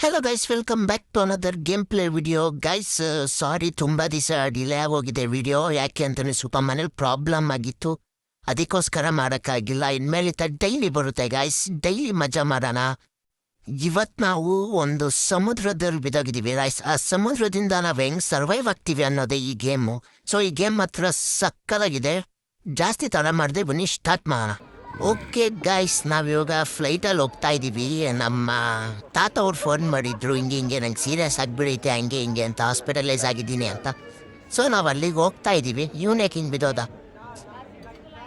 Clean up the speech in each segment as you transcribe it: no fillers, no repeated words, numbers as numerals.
Hello guys, welcome back to another game play video. Guys sorry, ತುಂಬ ದಿವಸ delay ಆಗೋಗಿದೆ video. ಯಾಕೆ ಅಂತಲೇ ಸ್ವಲ್ಪ ಮನೇಲಿ ಪ್ರಾಬ್ಲಮ್ ಆಗಿತ್ತು, ಅದಕ್ಕೋಸ್ಕರ ಮಾಡೋಕ್ಕಾಗಿಲ್ಲ. ಇನ್ಮೇಲೆ ಡೈಲಿ ಬರುತ್ತೆ ಗೈಸ್, ಡೈಲಿ ಮಜಾ ಮಾಡೋಣ. ಇವತ್ತು ನಾವು ಒಂದು ಸಮುದ್ರದಲ್ಲಿ ಬಿದ್ದೋಗಿದ್ದೀವಿ ಗೈಸ್. ಆ ಸಮುದ್ರದಿಂದ ನಾವು ಹೆಂಗೆ ಸರ್ವೈವ್ ಆಗ್ತೀವಿ ಅನ್ನೋದೇ ಈ ಗೇಮು. ಸೊ ಈ ಗೇಮ್ ಮಾತ್ರ ಸಕ್ಕತ್ತಾಗಿದೆ. ಜಾಸ್ತಿ ತಡ ಮಾಡಿದೆ, ಬನ್ನಿ ಸ್ಟಾರ್ಟ್ ಮಾಡೋಣ. ಓಕೆ ಗೈಸ್, ನಾವಿವಾಗ ಫ್ಲೈಟಲ್ಲಿ ಹೋಗ್ತಾ ಇದ್ದೀವಿ. ನಮ್ಮ ತಾತ ಅವ್ರು ಫೋನ್ ಮಾಡಿದ್ರು, ಹಿಂಗೆ ನಂಗೆ ಸೀರಿಯಸ್ ಆಗಿಬಿಡೈತೆ ಹಂಗೆ ಹಿಂಗೆ ಅಂತ, ಹಾಸ್ಪಿಟಲೈಸ್ ಆಗಿದ್ದೀನಿ ಅಂತ. ಸೊ ನಾವು ಅಲ್ಲಿಗೆ ಹೋಗ್ತಾ ಇದ್ದೀವಿ. ಇವನ್ಯಾಕೆ ಹಿಂಗೆ ಬಿದ್ದೋದ?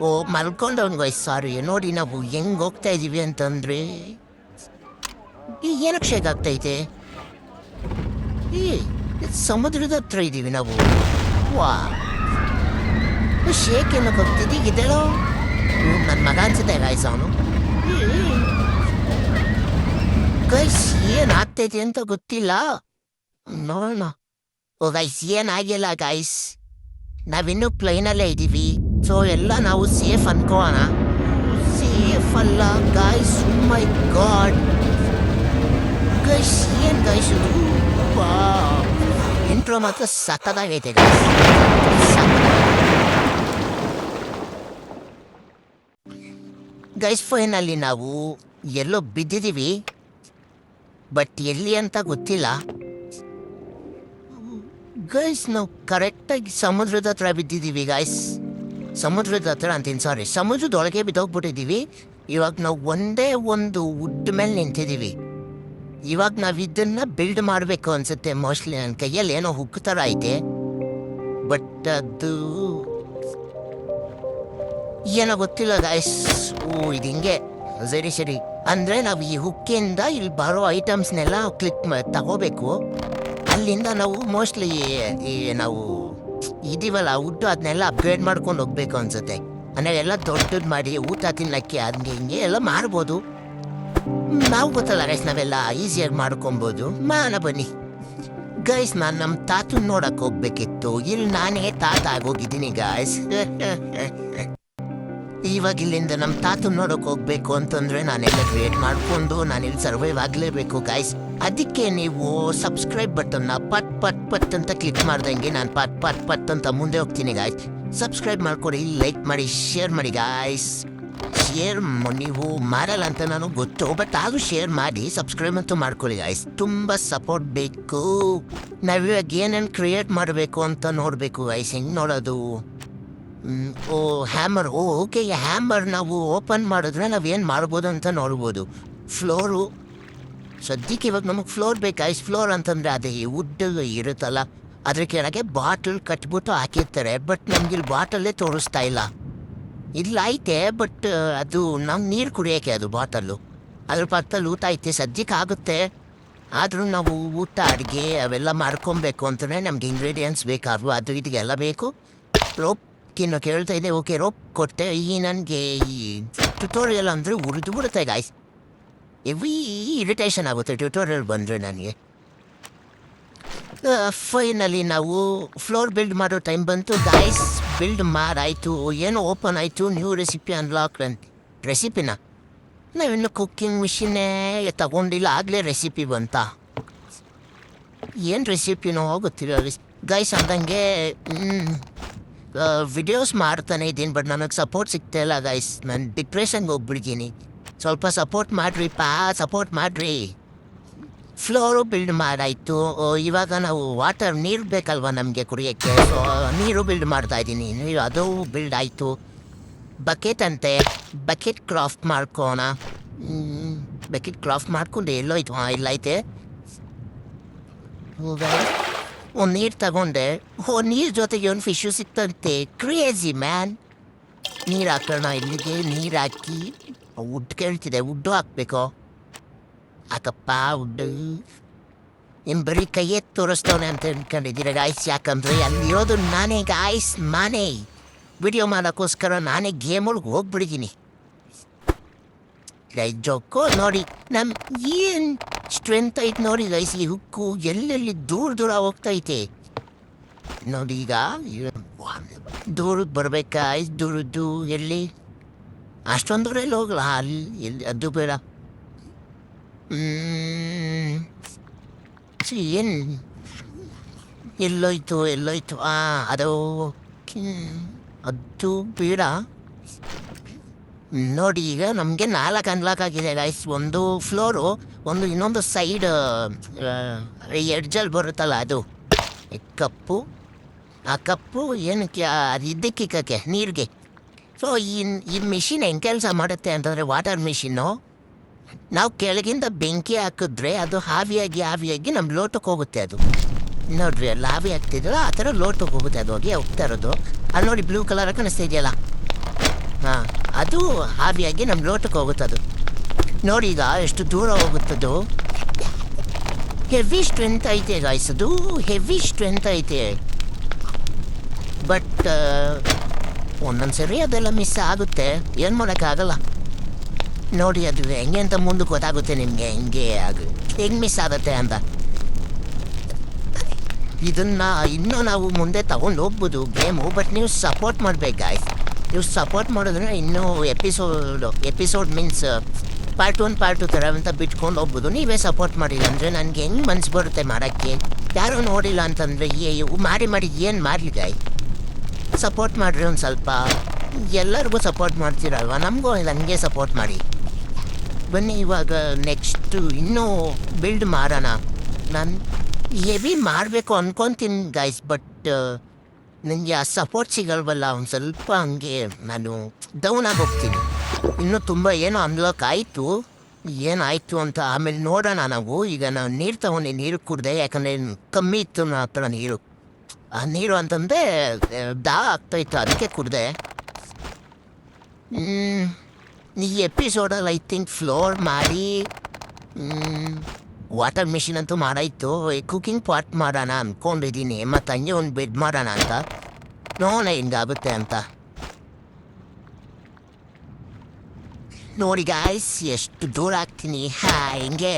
ಓ ಮಲ್ಕೊಂಡವ್ನು ಗೈಸ್, ಸಾರಿ. ನೋಡಿ ನಾವು ಹೆಂಗೆ ಹೋಗ್ತಾ ಇದ್ದೀವಿ ಅಂತಂದ್ರೆ ಏನಕ್ಕೆ ಶೇಕ್ ಆಗ್ತೈತೆ? ಸಮುದ್ರದ ಹತ್ರ ಇದ್ದೀವಿ ನಾವು. ವಾ, ಶೇಕ್ ಏನಕ್ಕೆ ಹೋಗ್ತಿದ್ದೀ ಇದೆಲ್ಲೋ? ನನ್ನ ಮಗ ಅನ್ಸುತ್ತೆ ಗಾಯ್ಸ್ ಅವನು. ಗೈಸ್ ಏನಾಗ್ತೈತಿ ಅಂತ ಗೊತ್ತಿಲ್ಲ, ನೋಡೋಣ. ಓ ಗೈಸ್, ಏನಾಗಿಲ್ಲ ಗೈಸ್, ನಾವಿನ್ನೂ ಪ್ಲೈನಲ್ಲೇ ಇದ್ದೀವಿ. ಸೊ ಎಲ್ಲ ನಾವು ಸೇಫ್ ಅನ್ಕೋಣ. ಸೇಫ್ ಅಲ್ಲ ಗೈಸ್, ಮೈ ಗಾಡ್ ಗೈಸ್, ಏನು ಗೈಸ್ ಇದು? ಇಂಟ್ರೋ ಮಾತ್ರ ಸಕ್ಕತ್ತಾಗೈತೆ ಗೈಸ್. ಗೈಸ್ ಫೈನಲ್ಲಿ ನಾವು ಎಲ್ಲೋ ಬಿದ್ದಿದ್ದೀವಿ, ಬಟ್ ಎಲ್ಲಿ ಅಂತ ಗೊತ್ತಿಲ್ಲ ಗೈಸ್. ನಾವು ಕರೆಕ್ಟಾಗಿ ಸಮುದ್ರದ ಹತ್ರ ಬಿದ್ದಿದ್ದೀವಿ ಗೈಸ್. ಸಮುದ್ರದ ಹತ್ರ ಅಂತೀನಿ, ಸಾರಿ, ಸಮುದ್ರದೊಳಗೆ ಬಿದ್ದೋಗ್ಬಿಟ್ಟಿದ್ದೀವಿ. ಇವಾಗ ನಾವು ಒಂದೇ ಒಂದು ವುಡ್ ಮೇಲೆ ನಿಂತಿದ್ದೀವಿ. ಇವಾಗ ನಾವು ಇದನ್ನು ಬಿಲ್ಡ್ ಮಾಡಬೇಕು ಅನಿಸುತ್ತೆ ಮೋಸ್ಟ್ಲಿ. ನನ್ನ ಕೈಯಲ್ಲಿ ಏನೋ ಹುಕ್ ಥರ ಐತೆ, ಬಟ್ ಅದು ಏನೋ ಗೊತ್ತಿಲ್ಲ ಗಾಯ್ಸ್. ಓ ಇದು ಹಿಂಗೆ, ಸರಿ. ಅಂದರೆ ನಾವು ಈ ಹುಕ್ಕಿಂದ ಇಲ್ಲಿ ಬರೋ ಐಟಮ್ಸ್ನೆಲ್ಲ ಕ್ಲಿಕ್ ತಗೋಬೇಕು. ಅಲ್ಲಿಂದ ನಾವು ಮೋಸ್ಟ್ಲಿ ನಾವು ಇದೀವಲ್ಲ ವುಡ್ಡು, ಅದನ್ನೆಲ್ಲ ಅಪ್ಗ್ರೇಡ್ ಮಾಡ್ಕೊಂಡು ಹೋಗ್ಬೇಕು ಅನ್ಸುತ್ತೆ. ಅಂದರೆ ಎಲ್ಲ ದೊಡ್ಡದು ಮಾಡಿ ಊಟ ತಿನ್ನಕ್ಕೆ ಹಂಗೆ ಹಿಂಗೆ ಎಲ್ಲ ಮಾಡ್ಬೋದು. ನಾವು ಗೊತ್ತಲ್ಲ ಗೈಸ್, ನಾವೆಲ್ಲ ಈಸಿಯಾಗಿ ಮಾಡ್ಕೊಬೋದು. ಬನ್ನಿ ಗೈಸ್. ನಾನು ನಮ್ಮ ತಾತನ ನೋಡಕ್ಕೆ ಹೋಗ್ಬೇಕಿತ್ತು. ಇಲ್ಲಿ ನಾನೇ ತಾತ ಆಗೋಗಿದ್ದೀನಿ ಗಾಯ್ಸ್. ಇವಾಗ ಇಲ್ಲಿಂದ ನಮ್ಮ ತಾತನ ನೋಡೋಕೆ ಹೋಗ್ಬೇಕು ಅಂತಂದರೆ ನಾನೆಲ್ಲ ಕ್ರಿಯೇಟ್ ಮಾಡಿಕೊಂಡು ನಾನಿಲ್ಲಿ ಸರ್ವೈವ್ ಆಗಲೇಬೇಕು ಗಾಯ್ಸ್. ಅದಕ್ಕೆ ನೀವು ಸಬ್ಸ್ಕ್ರೈಬ್ ಬಟನ್ನ ಪಟ್ ಪಟ್ ಪಟ್ ಅಂತ ಕ್ಲಿಕ್ ಮಾಡ್ದಂಗೆ ನಾನು ಪಟ್ ಪಟ್ ಪಟ್ ಅಂತ ಮುಂದೆ ಹೋಗ್ತೀನಿ ಗಾಯ್ಸ್. ಸಬ್ಸ್ಕ್ರೈಬ್ ಮಾಡ್ಕೊಡಿ, ಲೈಕ್ ಮಾಡಿ, ಶೇರ್ ಮಾಡಿ ಗಾಯ್ಸ್. ಶೇರ್ ನೀವು ಮಾಡಲ್ಲ ಅಂತ ನನಗೆ ಗೊತ್ತು, ಬಟ್ ಆದರೂ ಶೇರ್ ಮಾಡಿ, ಸಬ್ಸ್ಕ್ರೈಬ್ ಅಂತೂ ಮಾಡ್ಕೊಳ್ಳಿ ಗಾಯ್ಸ್. ತುಂಬ ಸಪೋರ್ಟ್ ಬೇಕು. ನಾವಿವಾಗ ಏನೇನು ಕ್ರಿಯೇಟ್ ಮಾಡಬೇಕು ಅಂತ ನೋಡಬೇಕು ಗಾಯ್ಸ್. ಹೆಂಗೆ ನೋಡೋದು? ಓ ಹ್ಯಾಮರ್. ಓಕೆ, ಹ್ಯಾಮರ್ ನಾವು ಓಪನ್ ಮಾಡಿದ್ರೆ ನಾವೇನು ಮಾಡ್ಬೋದು ಅಂತ ನೋಡ್ಬೋದು. ಫ್ಲೋರು ಸದ್ಯಕ್ಕೆ ಇವಾಗ ನಮಗೆ ಫ್ಲೋರ್ ಬೇಕಾಯ್ತು. ಫ್ಲೋರ್ ಅಂತಂದರೆ ಅದೇ ವುಡ್ ಇರುತ್ತಲ್ಲ, ಅದ್ರ ಕೆಳಗೆ ಬಾಟಲ್ ಕಟ್ಬಿಟ್ಟು ಹಾಕಿರ್ತಾರೆ. ಬಟ್ ನಮ್ಗಿಲ್ಲಿ ಬಾಟಲ್ಲೇ ತೋರಿಸ್ತಾ ಇಲ್ಲ. ಇಲ್ಲ ಐತೆ, ಬಟ್ ಅದು ನಮ್ಗೆ ನೀರು ಕುಡಿಯೋಕ್ಕೆ ಅದು ಬಾಟಲ್ಲು. ಅದ್ರ ಪಕ್ಕದಲ್ಲಿ ಊಟ ಐತೆ, ಸದ್ಯಕ್ಕೆ ಆಗುತ್ತೆ. ಆದರೂ ನಾವು ಊಟ ಅಡುಗೆ ಅವೆಲ್ಲ ಮಾಡ್ಕೊಬೇಕು ಅಂತಲೇ ನಮ್ಗೆ ಇಂಗ್ರೀಡಿಯೆಂಟ್ಸ್ ಬೇಕಾದ್ರು, ಅದು ಇದಕ್ಕೆಲ್ಲ ಬೇಕು. ರೋಪ್ ಇನ್ನು ಕೇಳ್ತಾ ಇದೆ. ಓಕೆ, ರೋಪ್ ಕೊಟ್ಟೆ. ನನಗೆ ಈ ಟ್ಯುಟೋರಿಯಲ್ ಅಂದರೆ ಉರಿದು ಬಿಡುತ್ತೆ ಗಾಯ್ಸ್. ಎವ್ರಿ ಇರಿಟೇಷನ್ ಆಗುತ್ತೆ ಟ್ಯುಟೋರಿಯಲ್ ಬಂದರೆ ನನಗೆ. ಫೈನಲಿ ನಾವು ಫ್ಲೋರ್ ಬಿಲ್ಡ್ ಮಾಡೋ ಟೈಮ್ ಬಂತು ಗಾಯ್ಸ್. ಬಿಲ್ಡ್ ಮಾಡಾಯಿತು, ಏನೋ ಓಪನ್ ಆಯಿತು. ನ್ಯೂ ರೆಸಿಪಿ ಅನ್ಲಾಕ್ ಅಂತ. ರೆಸಿಪಿನ ನಾವಿನ್ನು ಕುಕ್ಕಿಂಗ್ ಮಿಷಿನ್ನೇ ತಗೊಂಡಿಲ್ಲ, ಆಗಲೇ ರೆಸಿಪಿ ಬಂತ. ಏನು ರೆಸಿಪಿನೋ ಗೊತ್ತಿಲ್ಲ ಗೈಸ್. ಅಂದಂಗೆ ವಿಡಿಯೋಸ್ ಮಾಡ್ತಾನೆ ಇದ್ದೀನಿ, ಬಟ್ ನನಗೆ ಸಪೋರ್ಟ್ ಸಿಗ್ತಾಯಿಲ್ಲ ಗೈಸ್. ನಾನು ಡಿಪ್ರೆಷನ್ಗೆ ಹೋಗ್ಬಿಡ್ತೀನಿ. ಸ್ವಲ್ಪ ಸಪೋರ್ಟ್ ಸಪೋರ್ಟ್ ಮಾಡಿರಿ. ಫ್ಲೋರು ಬಿಲ್ಡ್ ಮಾಡಾಯಿತು. ಇವಾಗ ನಾವು ನೀರು ಬೇಕಲ್ವ ನಮಗೆ ಕುಡಿಯೋಕ್ಕೆ. ಸೊ ನೀರು ಬಿಲ್ಡ್ ಮಾಡ್ತಾಯಿದ್ದೀನಿ. ಅದು ಬಿಲ್ಡ್ ಆಯಿತು. ಬಕೆಟ್ ಅಂತೆ, ಬಕೆಟ್ ಕ್ರಾಫ್ಟ್ ಮಾಡ್ಕೋಣ. ಬಕೆಟ್ ಕ್ರಾಫ್ಟ್ ಮಾಡ್ಕೊಂಡು ಎಲ್ಲೋಯ್ತು? ಇಲ್ಲೈತೆ. ಒಂದು ನೀರು ತಗೊಂಡೆ. ನೀರು ಜೊತೆಗೆ ಒಂದು ಫಿಶು ಸಿಕ್ತಂತೆ. Crazy man. ನೀರು ಹಾಕೋಣ. ಇಲ್ಲಿಗೆ ನೀರು ಹಾಕಿ ವುಡ್ ಕೇಳ್ತಿದೆ. ವುಡ್ಡು ಹಾಕ್ಬೇಕು. ಹಾಕಪ್ಪ ವುಡ್ಡು. ಇನ್ನು ಬರೀ ಕೈಯೇ ತೋರಿಸ್ತವನೆ ಅಂತ ಅಂದ್ಕೊಂಡಿದ್ದೀರ ಗಾಯ್ಸ್. ಯಾಕಂದರೆ ಅಲ್ಲಿರೋದು ನಾನೇ ಗಾಯ್ಸ್. ನಾನೇ ವಿಡಿಯೋ ಮಾಡೋಕ್ಕೋಸ್ಕರ ನಾನೇ ಗೇಮೊಳಗೆ ಹೋಗ್ಬಿಟ್ಟಿದ್ದೀನಿ ಗೈಸ್. ಜೋಕು ನೋಡಿ, ನಮ್ಮ ಏನು ಸ್ಟ್ರೆಂತ್ ಐತೆ ನೋಡಿ ಗೈಸ್. ಈ ಹುಕ್ಕು ಎಲ್ಲೆಲ್ಲಿ ದೂರ ಹೋಗ್ತೈತೆ ನೋಡಿ. ಈಗ ದೂರಕ್ಕೆ ಬರ್ಬೇಕಾ? ದೂರದ್ದು ಎಲ್ಲಿ? ಅಷ್ಟೊಂದು ದೂರ ಎಲ್ಲಿ ಹೋಗಲ್ಲ. ಅಲ್ಲಿ ಎಲ್ಲಿ ಅದು ಬೇಡ. ಏನು ಎಲ್ಲೋಯ್ತು ಅದು ಅದು ಬೇಡ ನೋಡಿ. ಈಗ ನಮಗೆ 4 ಅನ್ಲಾಕ್ ಆಗಿದೆ ಗೈಸ್. ಒಂದು ಫ್ಲೋರು, ಒಂದು ಇನ್ನೊಂದು ಸೈಡ್ ಎಡ್ಜಲ್ಲಿ ಬರುತ್ತಲ್ಲ ಅದು ಕಪ್ಪು. ಆ ಕಪ್ಪು ಏನಕ್ಕೆ ಅದು ಇದ್ದಕ್ಕಿಕ್ಕಕ್ಕೆ ನೀರಿಗೆ. ಸೊ ಈ ಮಿಷಿನ್ ಹೆಂಗೆ ಕೆಲಸ ಮಾಡುತ್ತೆ ಅಂತಂದರೆ, ವಾಟರ್ ಮಿಷಿನ್ನು ನಾವು ಕೆಳಗಿಂದ ಬೆಂಕಿ ಹಾಕಿದ್ರೆ ಅದು ಆವಿಯಾಗಿ ನಮ್ಮ ಲೋಟಕ್ಕೆ ಹೋಗುತ್ತೆ. ಅದು ನೋಡ್ರಿ ಅಲ್ಲಿ ಆವಿ ಆಗ್ತಿದ್ರಲ್ಲ ಆ ಥರ ಲೋಟಕ್ಕೆ ಹೋಗುತ್ತೆ. ಅದು ಹೋಗ್ತಾ ಇರೋದು ಅಲ್ಲಿ ನೋಡಿ, ಬ್ಲೂ ಕಲರ್ ಕಾಣಿಸ್ತಾ ಇದೆಯಲ್ಲ, ಹಾಂ, ಅದು ಆವಿಯಾಗಿ ನಮ್ಮ ಲೋಟಕ್ಕೆ ಹೋಗುತ್ತದು. ನೋಡಿ ಈಗ ಎಷ್ಟು ದೂರ ಹೋಗುತ್ತದು. ಹೆವಿ ಸ್ಟ್ರೆಂತ್ ಐತೆ ಗಾಯ್ಸ್, ಅದು ಹೆವಿ ಸ್ಟ್ರೆಂತ್ ಐತೆ. ಬಟ್ ಒಂದೊಂದು ಸರಿ ಅದೆಲ್ಲ ಮಿಸ್ ಆಗುತ್ತೆ, ಏನು ಮಾಡೋಕ್ಕಾಗಲ್ಲ. ನೋಡಿ ಅದು ಹೆಂಗೆ ಅಂತ ಮುಂದಕ್ಕೆ ಗೊತ್ತಾಗುತ್ತೆ ನಿಮಗೆ, ಹೆಂಗೆ ಮಿಸ್ ಆಗುತ್ತೆ ಅಂತ. ಇದನ್ನು ಇನ್ನೂ ನಾವು ಮುಂದೆ ತಗೊಂಡು ಹೋಗ್ಬೋದು ಗೇಮು. ಬಟ್ ನೀವು ಸಪೋರ್ಟ್ ಮಾಡ್ಬೇಕು ಗಾಯ್ಸ್. ನೀವು ಸಪೋರ್ಟ್ ಮಾಡಿದ್ರೆ ಇನ್ನೂ ಎಪಿಸೋಡ್ ಮೀನ್ಸ್ ಪಾರ್ಟ್ 1 ಪಾರ್ಟ್ 2 ಥರ ಅಂತ ಬಿಟ್ಕೊಂಡು ಹೋಗ್ಬೋದು. ನೀವೇ ಸಪೋರ್ಟ್ ಮಾಡಿಲ್ಲ ಅಂದರೆ ನನಗೆ ಹೆಂಗೆ ಮನ್ಸು ಬರುತ್ತೆ ಮಾಡೋಕ್ಕೆ. ಯಾರೂ ನೋಡಿಲ್ಲ ಅಂತಂದರೆ ಮಾಡಿ ಏನು ಮಾಡಲಿ ಗಾಯ್. ಸಪೋರ್ಟ್ ಮಾಡಿರಿ ಒಂದು ಸ್ವಲ್ಪ. ಎಲ್ಲರಿಗೂ ಸಪೋರ್ಟ್ ಮಾಡ್ತೀರಲ್ವ, ನಮಗೂ ನನಗೆ ಸಪೋರ್ಟ್ ಮಾಡಿ. ಬನ್ನಿ ಇವಾಗ ನೆಕ್ಸ್ಟು ಇನ್ನೂ ಬಿಲ್ಡ್ ಮಾಡೋಣ. ನಾನು ಹೆವಿ ಮಾಡಬೇಕು ಅಂದ್ಕೊತೀನಿ ಗಾಯ್ಸ್, ಬಟ್ ನನಗೆ ಆ ಸಪೋರ್ಟ್ ಸಿಗಲ್ವಲ್ಲ. ಒಂದು ಸ್ವಲ್ಪ ಹಂಗೆ ನಾನು ಡೌನ್ ಆಗೋಗ್ತೀನಿ. ಇನ್ನೂ ತುಂಬ ಏನೋ ಅನ್ಲಾಕ್ ಆಯಿತು, ಏನಾಯಿತು ಅಂತ ಆಮೇಲೆ ನೋಡೋಣ ನಾವು. ಈಗ ನಾನು ನೀರು ತಗೊಂಡು ನೀರು ಕುಡಿದೆ, ಯಾಕಂದರೆ ಕಮ್ಮಿ ಇತ್ತು ನನ್ನ ಹತ್ರ ನೀರು. ಆ ನೀರು ಅಂತಂದರೆ ಆಗ್ತಾಯಿತ್ತು, ಅದಕ್ಕೆ ಕುಡಿದೆ. ಈ ಎಪಿಸೋಡಲ್ಲಿ ಐ ಥಿಂಕ್ ಫ್ಲೋರ್ ಮಾಡಿ ವಾಟರ್ ಮಿಷಿನ್ ಅಂತೂ ಮಾಡಾಯಿತು. ಕುಕಿಂಗ್ ಪಾಟ್ ಮಾಡೋಣ ಅಂದ್ಕೊಂಡಿದ್ದೀನಿ, ಮತ್ತು ಹಂಗೆ ಒಂದು ಬೆಡ್ ಮಾಡೋಣ ಅಂತ. ನೋಡೋಣ ಹಿಂಗಾಗುತ್ತೆ ಅಂತ. ನೋಡಿ ಗಾಯ್ಸ್ ಎಷ್ಟು ದೂರ ಆಗ್ತೀನಿ. ಹಿಂಗೆ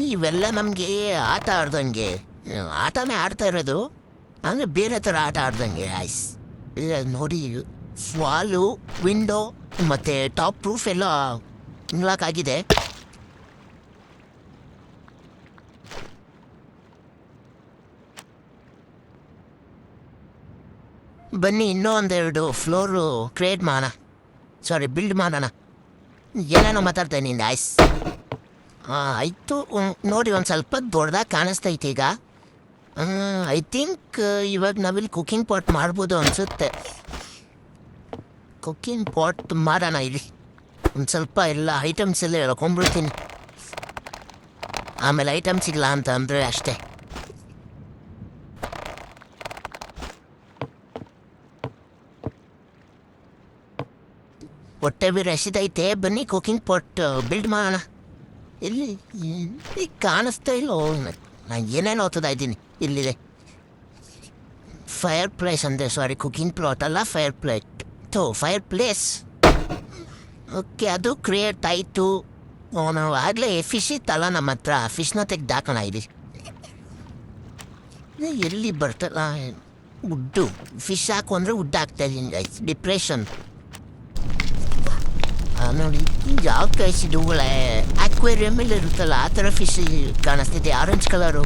ನೀವೆಲ್ಲ ನಮಗೆ ಆಟ ಆಡ್ದಂಗೆ, ಆಟನೇ ಆಡ್ತಾ ಇರೋದು ಅಂದರೆ ಬೇರೆ ಥರ ಆಟ ಆಡ್ದಂಗೆ ಗಾಯ್ಸ್. ಇಲ್ಲ ನೋಡಿ, ವಾಲು, ವಿಂಡೋ ಮತ್ತು ಟಾಪ್ ಪ್ರೂಫ್ ಎಲ್ಲ ಅನ್ಲಾಕ್ ಆಗಿದೆ. ಬನ್ನಿ ಇನ್ನೂ ಒಂದೆರಡು ಫ್ಲೋರು ಕ್ರಿಯೇಟ್ ಮಾಡೋಣ, ಬಿಲ್ಡ್ ಮಾಡೋಣ. ಏನೇನೋ ಮಾತಾಡ್ತೇನೆ ಗಾಯ್ಸ್. ಆಯಿತು ನೋಡಿ, ಒಂದು ಸ್ವಲ್ಪ ದೊಡ್ಡದಾಗಿ ಕಾಣಿಸ್ತೈತೆ ಈಗ. ಐ ಥಿಂಕ್ ಇವಾಗ ನಾವಿಲ್ಲಿ ಕುಕಿಂಗ್ ಪಾಟ್ ಮಾಡ್ಬೋದು ಅನಿಸುತ್ತೆ. ಕುಕಿಂಗ್ ಪಾಟ್ ಮಾಡೋಣ ಇಲ್ಲಿ. ಒಂದು ಸ್ವಲ್ಪ ಎಲ್ಲ ಐಟಮ್ಸ್ ಎಲ್ಲ ಹೇಳ್ಕೊಂಬಿಡ್ತೀನಿ, ಆಮೇಲೆ ಐಟಮ್ಸ್ ಇಲ್ಲ ಅಂತ ಅಂದರೆ ಅಷ್ಟೇ. ಹೊಟ್ಟೆ ಬಿ ರಸಿದೈತೆ. ಬನ್ನಿ ಕುಕಿಂಗ್ ಪಾಟ್ ಬಿಲ್ಡ್ ಮಾಡೋಣ. ಇಲ್ಲಿ ಕಾಣಿಸ್ತಾ ಇಲ್ಲೋ, ನಾನು ಏನೇನು ಓದ್ತಾ ಇದ್ದೀನಿ. ಇಲ್ಲಿದೆ ಫೈರ್ ಪ್ಲೇಸ್ ಅಂದೆ, ಕುಕಿಂಗ್ ಪ್ಲಾಟ್ ಅಲ್ಲ, ಫೈರ್ ಪ್ಲೇಸ್. ಓಕೆ, ಅದು ಕ್ರಿಯೇಟ್ ಆಯಿತು. ನಾವು ಆಗಲೇ ಫಿಶ್ ಇತ್ತಲ್ಲ ನಮ್ಮ ಹತ್ರ, ಫಿಶ್ನ ತೆಗ್ದಾಕೋಣ ಇಲ್ಲಿ. ಎಲ್ಲಿ ಬರ್ತಲ್ಲ ಉಡ್ಡು, ಫಿಶ್ ಹಾಕು ಅಂದರೆ ಉಡ್ಡು ಹಾಕ್ತಾಯಿದ್ದೀನಿ ಗೈಸ್. ಡಿಪ್ರೆಷನ್ ನೋಡಿ, ಯಾವ ಫಿಶ್ ಇದುಗಳೇ ಅಕ್ವೇರಿಯಮಲ್ಲಿ ಇರುತ್ತಲ್ಲ ಆ ಥರ ಫಿಶ್ ಕಾಣಿಸ್ತೈತೆ, ಆರೆಂಜ್ ಕಲರು.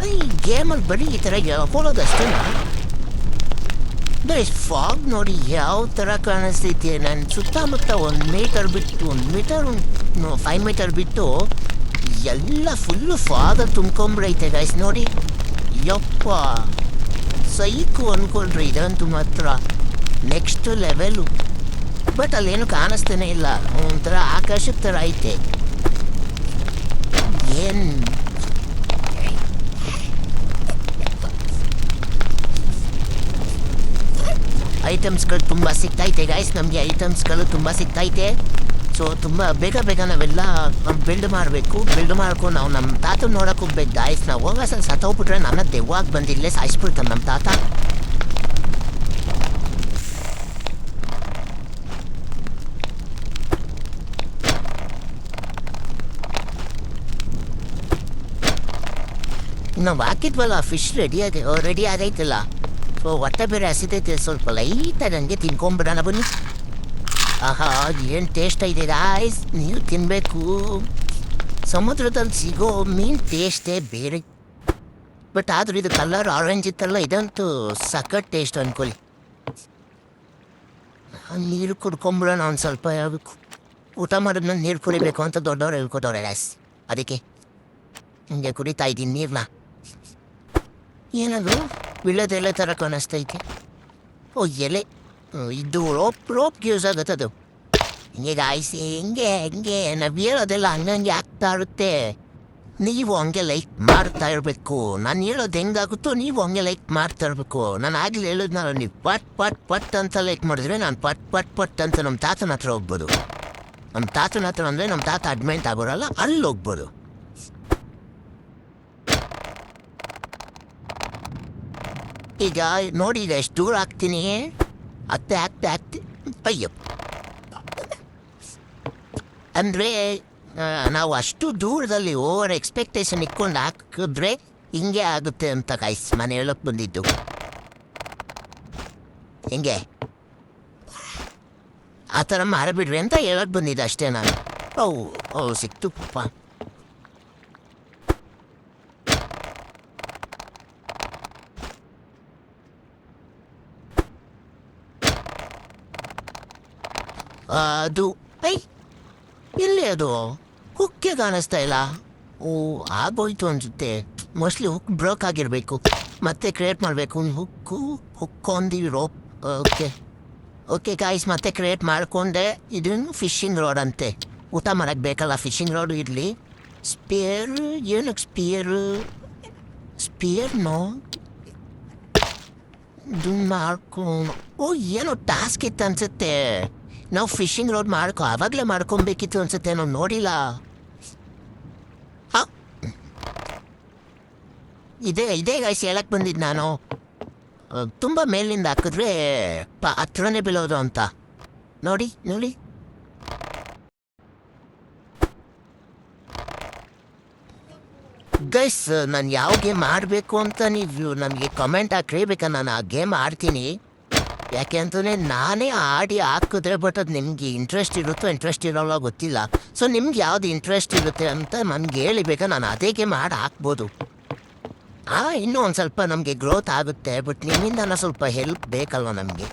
ಈ ಗೇಮಲ್ಲಿ ಬರೀ ಈ ಥರ ಹೇಳ್ಕೊಳ್ಳೋದು ಅಷ್ಟೇ. ಫಾಗ್ ನೋಡಿ ಯಾವ ಥರ ಕಾಣಿಸ್ತೈತೆ. ನನ್ನ ಸುತ್ತಮುತ್ತ 1 ಮೀಟರ್ ಬಿಟ್ಟು 5 ಮೀಟರ್ ಬಿಟ್ಟು ಎಲ್ಲ ಫುಲ್ಲು ಫಾಗ ತುಂಬ್ಕೊಂಬಿಡೈತೆ ಗೈಸ್. ನೋಡಿ ಯಪ್ಪ, ಸೈಕು ಅಂದ್ಕೊಂಡ್ರಿ ಇದಂತೂ ಮಾತ್ರ ನೆಕ್ಸ್ಟ್ ಲೆವೆಲು. ಬಟ್ ಅಲ್ಲೇನು ಕಾಣಿಸ್ತಾನೆ ಇಲ್ಲ, ಒಂಥರ ಆಕಾಶದ ಥರ ಐತೆ. ಏನು ಐಟಮ್ಸ್ಗಳು ತುಂಬ ಸಿಗ್ತೈತೆ ಗೈಸ್, ನಮಗೆ ಐಟಮ್ಸ್ಗಳು ತುಂಬ ಸಿಗ್ತೈತೆ. ಸೊ ತುಂಬ ಬೇಗ ನಾವೆಲ್ಲ ಬಿಲ್ಡ್ ಮಾಡಬೇಕು. ಬಿಲ್ಡ್ ಮಾಡ್ಕೊಂಡು ನಾವು ನಮ್ಮ ತಾತ ನೋಡೋಕೆ ಹೋಗ್ಬೇಕು ಗಾಯ್ಸ್. ನಾವು ಹೋಗೋ ಸತ್ತೋಗ್ಬಿಟ್ರೆ ನನ್ನ ದೆವ್ವಾಗಿ ಬಂದಿಲ್ಲೇ ಸಾಯಿಸ್ಬಿಡ್ತಾನೆ ನಮ್ಮ ತಾತ. ನಾವು ಹಾಕಿದ್ವಲ್ಲ ಫಿಶ್ ರೆಡಿ ಆಗೈತಲ್ಲ. ಸೊ ಹೊಟ್ಟೆ ಬೇರೆ ಹಸಿತೈತೆ, ಸ್ವಲ್ಪ ಲೈಟಾಗಿ ನನಗೆ ತಿನ್ಕೊಂಬಿಡೋಣ ಬನ್ನಿ. ಆಹಾ, ಏನು ಟೇಸ್ಟ್ ಇದೆ ಗಾಯ್ಸ್, ನೀವು ತಿನ್ನಬೇಕು. ಸಮುದ್ರದಲ್ಲಿ ಸಿಗೋ ಮೀನು ಟೇಸ್ಟೇ ಬೇರೆ. ಬಟ್ ಆದರೂ ಇದು ಕಲರ್ ಆರೆಂಜ್ ಇತ್ತಲ್ಲ, ಇದಂತೂ ಸಖತ್ ಟೇಸ್ಟ್ ಅನ್ಕೊಳ್ಳಿ. ನೀರು ಕುಡ್ಕೊಂಬಿಡೋಣ ಒಂದು ಸ್ವಲ್ಪ. ಹೇಳ್ಬೇಕು ಊಟ ಮಾಡಿದ್ಮೇಲೆ ನೀರು ಕುಡಿಬೇಕು ಅಂತ ದೊಡ್ಡವ್ರು ಹೇಳ್ಕೊಟ್ಟವ್ರೆ ಡ್ಯಾಸ್. ಅದಕ್ಕೆ ಹಿಂಗೆ ಕುಡಿತಾ ಇದ್ದೀನಿ ನೀರನ್ನ. ಏನದು ವಿಳ್ಯದೆಲೆ ಥರ ಕಾಣಿಸ್ತೈತೆ. ಓ ಎಲೆ, ಇದು ರೋಪ್ಗೆ ಯೂಸ್ ಆಗುತ್ತೆ ಅದು. ಹಿಂಗೆ ಗಾಯಿಸಿ ಹಿಂಗೆ ನಾವು ಹೇಳೋದೆಲ್ಲ ಹಂಗಂಗೆ ಆಗ್ತಾ ಇರುತ್ತೆ. ನೀವು ಹಂಗೆ ಲೈಕ್ ಮಾಡ್ತಾ ಇರಬೇಕು. ನಾನು ಹೇಳೋದು ಹೆಂಗಾಗುತ್ತೋ ನೀವು ಹಂಗೆ ಲೈಕ್ ಮಾಡ್ತಾ ಇರಬೇಕು. ನಾನು ಆಗಲಿ ಹೇಳಿದ್ನಲ್ಲ, ನೀವು ಪಟ್ ಅಂತ ಲೈಕ್ ಮಾಡಿದ್ರೆ ನಾನು ಪಟ್ ಅಂತ ನಮ್ಮ ತಾತನ ಹತ್ರ ಹೋಗ್ಬೋದು. ನಮ್ಮ ತಾತನ ಹತ್ರ ಅಂದರೆ ನಮ್ಮ ತಾತ ಅಡ್ಮೆಂಟ್ ಆಗೋರಲ್ಲ, ಅಲ್ಲಿ ಹೋಗ್ಬೋದು. ಈಗ ನೋಡಿ, ಈಗ ಎಷ್ಟು ದೂರ ಹಾಕ್ತೀನಿ. ಆಗ್ತೆ ಅಯ್ಯೋ. ಅಂದರೆ ನಾವು ಅಷ್ಟು ದೂರದಲ್ಲಿ ಓವರ್ ಎಕ್ಸ್ಪೆಕ್ಟೇಷನ್ ಇಟ್ಕೊಂಡು ಹಾಕಿದ್ರೆ ಹಿಂಗೆ ಆಗುತ್ತೆ ಅಂತ ಗಾಯ್ಸ್ ನಾನು ಹೇಳೋಕ್ಕೆ ಬಂದಿದ್ದು. ಹಿಂಗೆ ಆ ಥರ ಮಾರಬಿಡ್ರಿ ಅಂತ ಹೇಳೋಕ್ಕೆ ಬಂದಿದ್ದೆ ಅಷ್ಟೇ ನಾನು. ಸಿಕ್ತು ಪಾಪ. ಅದು ಎಲ್ಲಿ ಅದು ಹುಕ್ಕೆ ಕಾಣಿಸ್ತಾ ಇಲ್ಲ. ಆಗೋಯ್ತು ಅನಿಸುತ್ತೆ. ಮೋಸ್ಟ್ಲಿ ಹುಕ್ ಬ್ರೋಕ್ ಆಗಿರಬೇಕು. ಮತ್ತೆ ಕ್ರಿಯೇಟ್ ಮಾಡಬೇಕು. Hook on the rope. Okay guys, ಮತ್ತೆ ಕ್ರಿಯೇಟ್ ಮಾಡಿಕೊಂಡೆ. ಇದನ್ನು ಫಿಶಿಂಗ್ ರಾಡ್ ಅಂತೆ. ಊಟ ಮಾಡೋಕ್ಕೆ ಬೇಕಲ್ಲ, ಫಿಶಿಂಗ್ ರಾಡು ಇರಲಿ. ಸ್ಪೇರ್ ಏನಕ್ಕೆ ಸ್ಪೇರ್ನೋ ಇದು ಮಾಡ್ಕೊಂಡು. ಏನೋ ಟಾಸ್ಕ್ ಇತ್ತು ಅನ್ಸುತ್ತೆ. ನಾವು ಫಿಶಿಂಗ್ ರೋಡ್ ಆವಾಗಲೇ ಮಾಡ್ಕೊಬೇಕಿತ್ತು ಅನ್ಸುತ್ತೆ. ನಾವು ನೋಡಿಲ್ಲ. ಇದೇ ಗಾಯ್ಸ್ ಹೇಳಕ್ಕೆ ಬಂದಿದ್ದು ನಾನು. ತುಂಬ ಮೇಲಿಂದ ಹಾಕಿದ್ರೆ ಹತ್ರನೇ ಬೀಳೋದು ಅಂತ. ನೋಡಿ ಗೈಸ್, ನಾನು ಯಾವ ಗೇಮ್ ಆಡಬೇಕು ಅಂತ ನೀವು ನನಗೆ ಕಮೆಂಟ್ ಹಾಕ್ಲೇಬೇಕಾ. ನಾನು ಆ ಗೇಮ್ ಆಡ್ತೀನಿ. ಯಾಕೆ ಅಂತಲೇ ನಾನೇ ಆಡಿ ಹಾಕಿದ್ರೆ, ಬಟ್ ಅದು ನಿಮಗೆ ಇಂಟ್ರೆಸ್ಟ್ ಇರೋಲ್ಲ ಗೊತ್ತಿಲ್ಲ. ಸೊ ನಿಮ್ಗೆ ಯಾವ್ದು ಇಂಟ್ರೆಸ್ಟ್ ಇರುತ್ತೆ ಅಂತ ನನಗೆ ಹೇಳಿಬೇಕಾ, ನಾನು ಅದೇ ಗೇಮ್ ಹಾಕ್ಬೋದು. ಇನ್ನೂ ಒಂದು ಸ್ವಲ್ಪ ನಮಗೆ ಗ್ರೋತ್ ಆಗುತ್ತೆ. ಬಟ್ ನಿಮ್ಮಿಂದ ಸ್ವಲ್ಪ ಹೆಲ್ಪ್ ಬೇಕಲ್ವ ನಮಗೆ.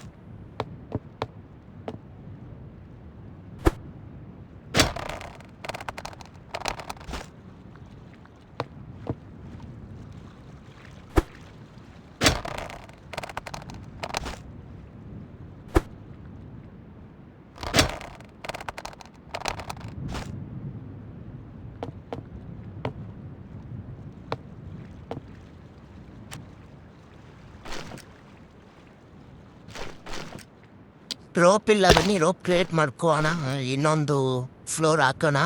ರೋಪ್ ಇಲ್ಲ, ಬನ್ನಿ ರೋಪ್ ಕ್ರಿಯೇಟ್ ಮಾಡ್ಕೋಣ. ಇನ್ನೊಂದು ಫ್ಲೋರ್ ಹಾಕೋಣ.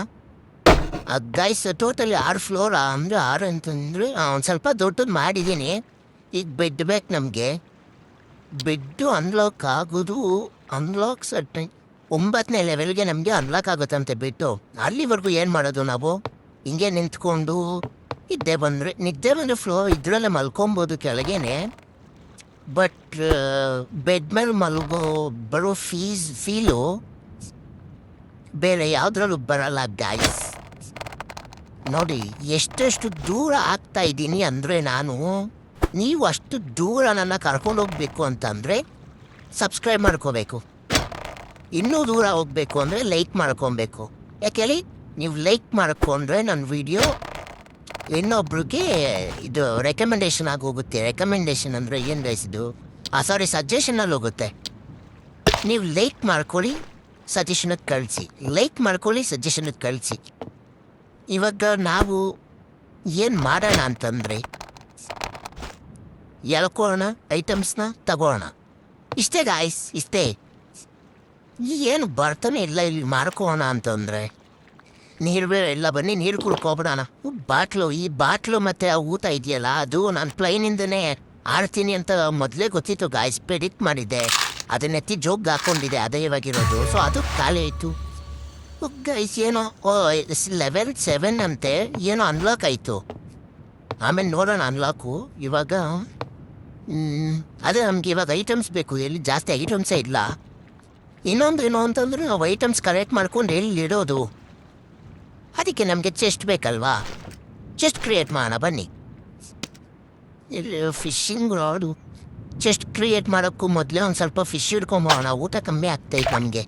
ಗೈಸ್ ಟೋಟಲಿ 6 ಫ್ಲೋರ್ ಅಂದರೆ 6 ಅಂತಂದರೆ ಒಂದು ಸ್ವಲ್ಪ ದೊಡ್ಡದು ಮಾಡಿದ್ದೀನಿ. ಈಗ ಬೆಡ್ ಬೇಕು ನಮಗೆ. ಬೆಡ್ಡು ಅನ್ಲಾಕ್ ಆಗೋದು ಸರ್ಟನ್ 9ನೇ ಲೆವೆಲ್ಗೆ ನಮಗೆ ಅನ್ಲಾಕ್ ಆಗುತ್ತಂತೆ ಬೆಡ್ಡು. ಅಲ್ಲಿವರೆಗೂ ಏನು ಮಾಡೋದು ನಾವು? ಹಿಂಗೆ ನಿಂತ್ಕೊಂಡು ನಿದ್ದೆ ಬಂದರೆ ಫ್ಲೋರ್ ಇದರಲ್ಲೇ ಮಲ್ಕೊಬೋದು ಕೆಳಗೇನೆ. ಬಟ್ ಬೆಡ್ ಮೇಲೆ ಬರೋ ಫೀಲು ಬೇರೆ ಯಾವುದ್ರಲ್ಲೂ ಬರಲ್ಲ ಗಾಯ್ಸ್. ನೋಡಿ ಎಷ್ಟೆಷ್ಟು ದೂರ ಆಗ್ತಾ ಇದ್ದೀನಿ ಅಂದರೆ ನಾನು. ನೀವು ಅಷ್ಟು ದೂರ ನನ್ನ ಕರ್ಕೊಂಡೋಗ್ಬೇಕು ಅಂತಂದರೆ ಸಬ್ಸ್ಕ್ರೈಬ್ ಮಾಡ್ಕೋಬೇಕು. ಇನ್ನೂ ದೂರ ಹೋಗಬೇಕು ಅಂದರೆ ಲೈಕ್ ಮಾಡ್ಕೊಬೇಕು. ಯಾಕೆ ನೀವು ಲೈಕ್ ಮಾಡಿಕೊಂಡ್ರೆ ನನ್ನ ವಿಡಿಯೋ ಇನ್ನೊಬ್ರಿಗೆ ಇದು ರೆಕಮೆಂಡೇಶನ್ ಆಗಿ ಹೋಗುತ್ತೆ. ರೆಕಮೆಂಡೇಶನ್ ಅಂದರೆ ಏನು ಗೈಸಿದು? ಸಜೆಷನಲ್ಲಿ ಹೋಗುತ್ತೆ. ನೀವು ಲೈಕ್ ಮಾಡ್ಕೊಳ್ಳಿ, ಸಜೆಷನಿಗೆ ಕಳಿಸಿ. ಇವಾಗ ನಾವು ಏನು ಮಾಡೋಣ ಅಂತಂದರೆ ಎಳ್ಕೊಳ್ಳೋಣ, ಐಟಮ್ಸ್ನ ತಗೋಣ. ಇಷ್ಟೇ ಗಾಯ್ಸ್, ಇಷ್ಟೇ. ಏನು ಬರ್ತಾನೆ ಇಲ್ಲ ಇಲ್ಲಿ ಮಾರ್ಕೋಣ ಅಂತಂದರೆ. ನೀರು ಬೇರೆ ಇಲ್ಲ, ಬನ್ನಿ ನೀರು ಕುಡ್ಕೊಬಿಡೋಣ. ಈ ಬಾಟ್ಲು ಮತ್ತು ಆ ಊಟ ಇದೆಯಲ್ಲ, ಅದು ನಾನು ಪ್ಲೈನಿಂದನೇ ಆಡ್ತೀನಿ ಅಂತ ಮೊದಲೇ ಗೊತ್ತಿತ್ತು ಗಾಯ್ಸ್. ಪ್ರೆಡಿಕ್ಟ್ ಮಾಡಿದ್ದೆ. ಅದನ್ನೆತ್ತಿ ಜೋಗ್ಗೆ ಹಾಕ್ಕೊಂಡಿದ್ದೆ, ಅದೇ ಇವಾಗಿರೋದು. ಸೊ ಅದು ಖಾಲಿ ಆಯಿತು ಗೈಸ್. ಏನೋ ಲೆವೆಲ್ 7 ಅಂತೆ ಏನೋ ಅನ್ಲಾಕ್ ಆಯಿತು. ಆಮೇಲೆ ನೋಡೋಣ ಅನ್ಲಾಕು. ಇವಾಗ ಅದೇ ನಮಗೆ ಇವಾಗ ಐಟಮ್ಸ್ ಬೇಕು. ಎಲ್ಲಿ ಜಾಸ್ತಿ ಐಟಮ್ಸೇ ಇಲ್ಲ. ಇನ್ನೊಂದು ಏನು ಅಂತಂದರೆ ನಾವು ಐಟಮ್ಸ್ ಕಲೆಕ್ಟ್ ಮಾಡ್ಕೊಂಡು ಎಲ್ಲಿಡೋದು? ಅದಕ್ಕೆ ನಮಗೆ ಚೆಸ್ಟ್ ಬೇಕಲ್ವಾ, ಚೆಸ್ಟ್ ಕ್ರಿಯೇಟ್ ಮಾಡೋಣ ಬನ್ನಿ. ಇಲ್ಲಿ ಫಿಶಿಂಗ್ ರಾಡು. ಚೆಸ್ಟ್ ಕ್ರಿಯೇಟ್ ಮಾಡೋಕ್ಕೂ ಮೊದಲೇ ಒಂದು ಸ್ವಲ್ಪ ಫಿಶ್ ಹಿಡ್ಕೊಂಬೋಣ, ಊಟ ಕಮ್ಮಿ ಆಗ್ತೈತೆ ನಮಗೆ.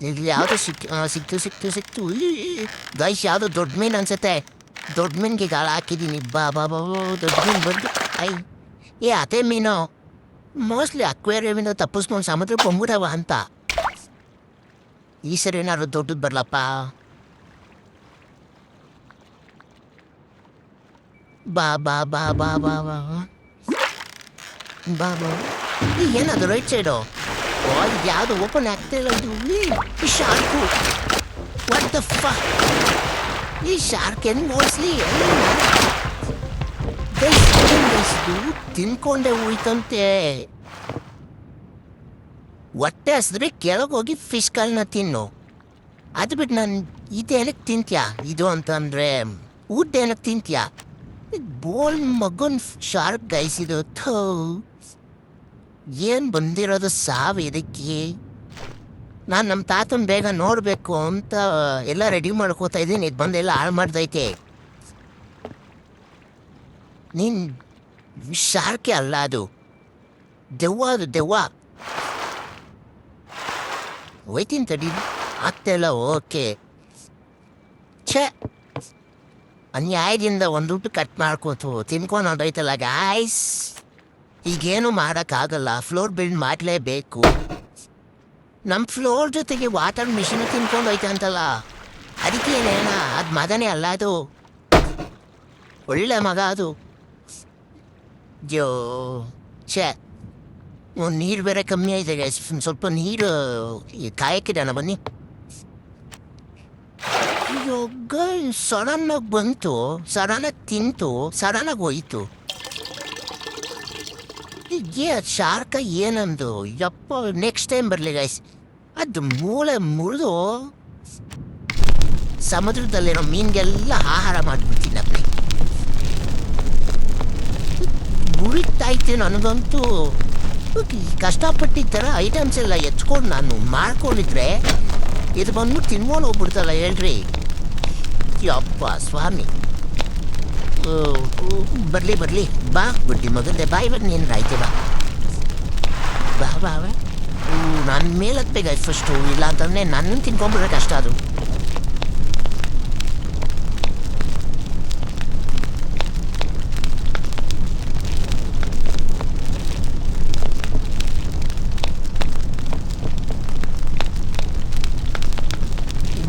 ಇಲ್ಲಿ ಯಾವುದೋ ಸಿಕ್ತು ಗೈಸ್, ಯಾವುದೋ ದೊಡ್ಡ ಮೀನು ಅನ್ಸುತ್ತೆ. ದೊಡ್ಡ ಮೀನಿಗೆ ಗಾಳ ಹಾಕಿದ್ದೀನಿ. ಬಾ ಬಾ ಬಾ ದೊಡ್ಡ ಮೀನು ಬಂದು ಅದೇ ಮೀನು ಮೋಸ್ಟ್ಲಿ ಅಕ್ವೇರಿಯಮಿಂದ ತಪ್ಪಿಸ್ಕೊಂಡು ಸಮುದ್ರಕ್ಕೆ ಬಂದ್ಬಿಡವ ಅಂತ. ಈ ಸರಿ ಏನಾದ್ರು ದೊಡ್ಡದು ಬರಲಪ್ಪ. ಬಾ ಬಾ ಬಾ ಬಾ ಬಾ ಬಾ ಬಾ ಬಾ ಏನದು ರೈಟ್ ಸೈಡು? ಇದು ಯಾವುದು ಓಪನ್ ಆಗ್ತಾ ಇಲ್ಲ. ಇದು ಶಾರ್ಕು. What the fuck? ಈ ಶಾರ್ಕ್ ಹೆಂಗ್ ಮೋಸ್ಟ್ಲಿ ತಿನ್ಕೊಂಡೆ ಹೋಯ್ತಂತೆ. ಹೊಟ್ಟೆ ಹಸಿದ್ರೆ ಕೆಳಗೆ ಹೋಗಿ ಫಿಶ್ಗಳನ್ನ ತಿನ್ನು. ಅದು ಬಿಟ್ಟು ನಾನು ಇದೇನಕ್ಕೆ ತಿಂತ್ಯಾ? ಇದು ಅಂತಂದರೆ ಊಟ ಏನಕ್ಕೆ ತಿಂತ್ಯಾ? ಬೋಲ್ ಮಗನ್ ಶಾರ್ಕ್ ಗೈಸಿದು. ಏನು ಬಂದಿರೋದು ಸಾವು ಇದಕ್ಕೆ. ನಾನು ನಮ್ಮ ತಾತನ ಬೇಗ ನೋಡಬೇಕು ಅಂತ ಎಲ್ಲ ರೆಡಿ ಮಾಡ್ಕೋತಾ ಇದ್ದೀನಿ. ಇದು ಬಂದೆಲ್ಲ ಹಾಳು ಮಾಡ್ದೈತೆ. ನೀನು ಶಾರ್ಕೆ ಅಲ್ಲ, ಅದು ದೆವ್ವ. ಅದು ದೆವ್ವ. ಹೋಯ್ತೀನಿ ತಡಿ. ಆಗ್ತಾಯಿಲ್ಲ. ಓಕೆ ಛೇ, ಅನ್ಯಾಯದಿಂದ ಒಂದು ಊಟ ಕಟ್ ಮಾಡ್ಕೋತು ತಿನ್ಕೊಂಡು ಹೊಂದೋಯ್ತಲ್ಲ ಗಾಯ್ಸ್. ಈಗೇನು ಮಾಡೋಕ್ಕಾಗಲ್ಲ, ಫ್ಲೋರ್ ಬಿಲ್ಡ್ ಮಾಡಲೇಬೇಕು. ನಮ್ಮ ಫ್ಲೋರ್ ಜೊತೆಗೆ ವಾಟರ್ ಮಿಷಿನ್ ತಿನ್ಕೊಂಡು ಹೋಯ್ತು ಅಂತಲ್ಲ, ಅದಕ್ಕೆ ಏನೇನ ಅದು ಮಗನೇ ಅಲ್ಲ, ಅದು ಒಳ್ಳೆ ಮಗ ಅದು. ಜೋ ಛೇ, ನೀರು ಬೇರೆ ಕಮ್ಮಿ ಆಯ್ತು ಗೈಸ್. ಸ್ವಲ್ಪ ನೀರು ಕಾಯಕ್ಕಿದ್ದಾನ ಬನ್ನಿ. ಯೋಗ ಸಡನ್ನಾಗಿ ಬಂತು, ಸಡನ್ನಾಗಿ ತಿಂತು, ಸಡನ್ನಾಗಿ ಹೋಯ್ತು. ಶಾರ್ಕ ಏನಂದು ಯಪ್ಪ. ನೆಕ್ಸ್ಟ್ ಟೈಮ್ ಬರಲಿ ಗೈಸ್. ಅದು ಮೂಳೆ ಮುರಿದು ಸಮುದ್ರದಲ್ಲಿರೋ ಮೀನಿಗೆಲ್ಲ ಆಹಾರ ಮಾಡಿಬಿಡ್ತೀನಿ. ನಮಗೆ ಮುರಿತಾಯ್ತು. ನನಗಂತೂ ಕಷ್ಟಪಟ್ಟಿದ್ದ ಥರ ಐಟಮ್ಸ್ ಎಲ್ಲ ಎತ್ಕೊಂಡು ನಾನು ಮಾಡ್ಕೊಂಡಿದ್ರೆ ಇದು ಬಂದ್ಬಿಟ್ಟು ತಿನ್ಕೊಂಡು ಹೋಗ್ಬಿಡ್ತಲ್ಲ ಹೇಳ್ರಿ. ಯಪ್ಪ ಸ್ವಾಮಿ. ಬರಲಿ ಬಾ ಬುಡ್ಡಿ ಮಗಂದೆ ಬಾ. ಇವಾಗ ನೀನು ರಾಯ್ತೆ ಬಾ ಬಾ ಬಾ ಬಾ. ನಾನು ಮೇಲೆ ಹತ್ಬೇಕಾಯ್ತು ಫಸ್ಟು, ಇಲ್ಲ ಅಂತಂದರೆ ನನ್ನನ್ನು ತಿನ್ಕೊಂಡ್ಬಿಟ್ರೆ ಕಷ್ಟ ಅದು.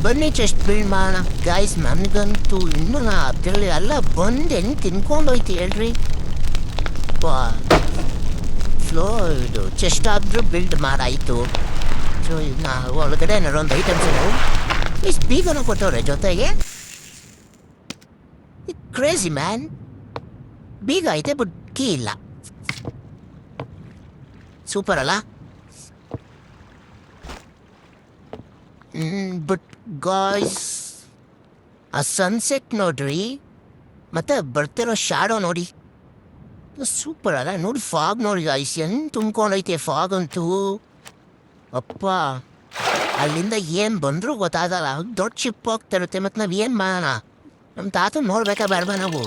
ಬನ್ನಿ ಚೆಸ್ಟ್ ಬಿಲ್ಡ್ ಮಾಡೋಣ ಗಾಯ್ಸ್. ನನಗಂತೂ ಇನ್ನೂ ಅದರಲ್ಲಿ ಎಲ್ಲ ಬಂದು ಹೆಂಗೆ ತಿನ್ಕೊಂಡೋಯ್ತು ಹೇಳ್ರಿ. ಫ್ಲೋ ಇದು ಚೆಸ್ಟ್ ಆದರೂ ಬಿಲ್ಡ್ ಮಾಡಾಯಿತು. ಸೊ ಈಗ ಒಳಗಡೆ ಒಂದು ಐಟಮ್ಸ್ ಇಷ್ಟು ಬೀಗನೂ ಕೊಟ್ಟವ್ರೆ ಜೊತೆಗೆ. Crazy man. ಬೀಗ ಐತೆ ಬಟ್ ಕೀ ಇಲ್ಲ. ಸೂಪರ್ ಅಲ್ಲ? ಬಟ್ ಗಾಯ್ಸ್, ಆ ಸನ್ಸೆಟ್ ನೋಡ್ರಿ, ಮತ್ತೆ ಬರ್ತಿರೋ ಶಾಡೋ ನೋಡಿ, ಸೂಪರ್ ಅಲ್ಲ? ನೋಡಿ ಫಾಗ್ ನೋಡಿ ಗಾಯ್ಸ್, ಹೆಂಗೆ ತುಂಬ್ಕೊಂಡೈತೆ ಫಾಗ್ ಅಂತೂ. ಅಪ್ಪ, ಅಲ್ಲಿಂದ ಏನು ಬಂದರೂ ಗೊತ್ತಾಗಲ್ಲ. ದೊಡ್ಡ ಶಿಪ್ ಹೋಗ್ತಿರುತ್ತೆ. ಮತ್ತು ನಾವು ಏನು ಮಾಡೋಣ? ನಮ್ಮ ತಾತ ನೋಡ್ಬೇಕಾ ಬೇಡವಾ ನಾವು?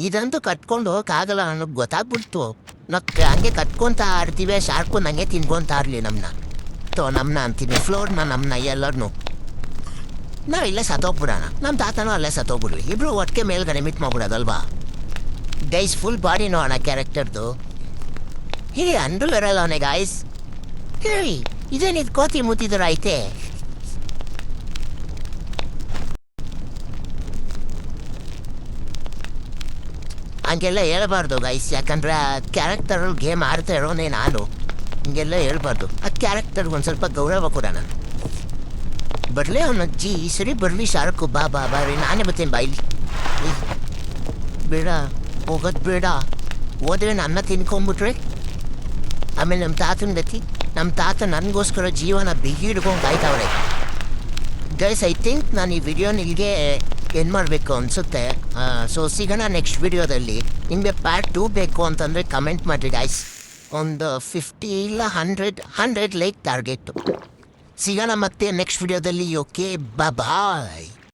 ಇದಂತೂ ಕಟ್ಕೊಂಡು ಹೋಗೋಕ್ಕಾಗಲ್ಲ ಅನ್ನೋದು ಗೊತ್ತಾಗ್ಬಿಡ್ತು. ನಾವು ಹಂಗೆ ಕಟ್ಕೊತಾ ಆಡ್ತೀವಿ. ಶಾರ್ಕು ನಂಗೆ ತಿನ್ಕೊತಾ ಇರಲಿ ನಮ್ಮನ್ನ ನಮ್ಮನ್ನ ಅಂತೀನಿ, ಫ್ಲೋರ್ನ ನಮ್ಮನ್ನ ಎಲ್ಲರನ್ನೂ. ನಾವು ಇಲ್ಲೇ ಸತ್ತೋಗ್ಬಿಡೋಣ, ನಮ್ಮ ತಾತನೂ ಅಲ್ಲೇ ಸತ್ತೋಗ್ಬಿಡ್ವಿ. ಇಬ್ಬರು ಒಟ್ಟಿಗೆ ಮೇಲ್ಗಡೆ ಮಿಟ್ ಮಾಡ್ಬಿಡೋದಲ್ವಾ ಗೈಸ್. ಫುಲ್ ಬಾಡಿ ನೋಡೋಣ ಕ್ಯಾರೆಕ್ಟರ್ದು. ಹೇಳಿ ಅಂಡ್ರೂ ಇರಲ್ಲ ಅವನೇ ಗಾಯ್ಸ್. ಹೇಳಿ ಇದೇನಿದು ಕೋತಿ ಮುತ್ತಿದ್ರೆ ಐತೆ. ಹಂಗೆಲ್ಲ ಹೇಳ್ಬಾರ್ದು ಗೈಸ್, ಯಾಕಂದರೆ ಆ ಕ್ಯಾರೆಕ್ಟರಲ್ಲಿ ಗೇಮ್ ಆಡ್ತಾ ಇರೋನೇ ನಾನು. ಹಿಂಗೆಲ್ಲ ಹೇಳ್ಬಾರ್ದು. ಆ ಕ್ಯಾರೆಕ್ಟರ್ಗೆ ಒಂದು ಸ್ವಲ್ಪ ಗೌರವ ಕೊಡೋಣ. ಬರಲಿ ಅವನ ಅಜ್ಜಿ, ಈ ಸರಿ ಬರಲಿ ಶಾರ್ಕು. ಬಾ ಬಾ ಬಾರಿ, ನಾನೇ ಬರ್ತೀನಿ ಬಾಯ್ಲಿ. ಬೇಡ ಹೋಗೋದು ಬೇಡ. ಹೋದ್ರೆ ನನ್ನ ತಿನ್ಕೊಂಬಿಟ್ರೆ ಆಮೇಲೆ ನಮ್ಮ ತಾತನ ಗತಿ. ನಮ್ಮ ತಾತ ನನಗೋಸ್ಕರ ಜೀವನ ಬಿಗಿ ಹಿಡ್ಕೊಂಡು ಕಾಯ್ತಾವ್ರೆ ಗೈಸ್. ಐ ಥಿಂಕ್ ನಾನು ಈ ವಿಡಿಯೋನ ಇಲ್ಲಿಗೆ ಏನು ಮಾಡಬೇಕು ಅನಿಸುತ್ತೆ. ಸೊ ಸಿಗೋಣ ನೆಕ್ಸ್ಟ್ ವಿಡಿಯೋದಲ್ಲಿ. ನಿಮಗೆ ಪಾರ್ಟ್ 2 ಬೇಕು ಅಂತಂದರೆ ಕಮೆಂಟ್ ಮಾಡಿರಿ ಗಾಯ್ಸ್. ಒಂದು 50 ಇಲ್ಲ 100 ಲೈಕ್ ಟಾರ್ಗೆಟು. ಸಿಗೋಣ ಮತ್ತೆ ನೆಕ್ಸ್ಟ್ ವಿಡಿಯೋದಲ್ಲಿ. ಓಕೆ ಬಾಯ್.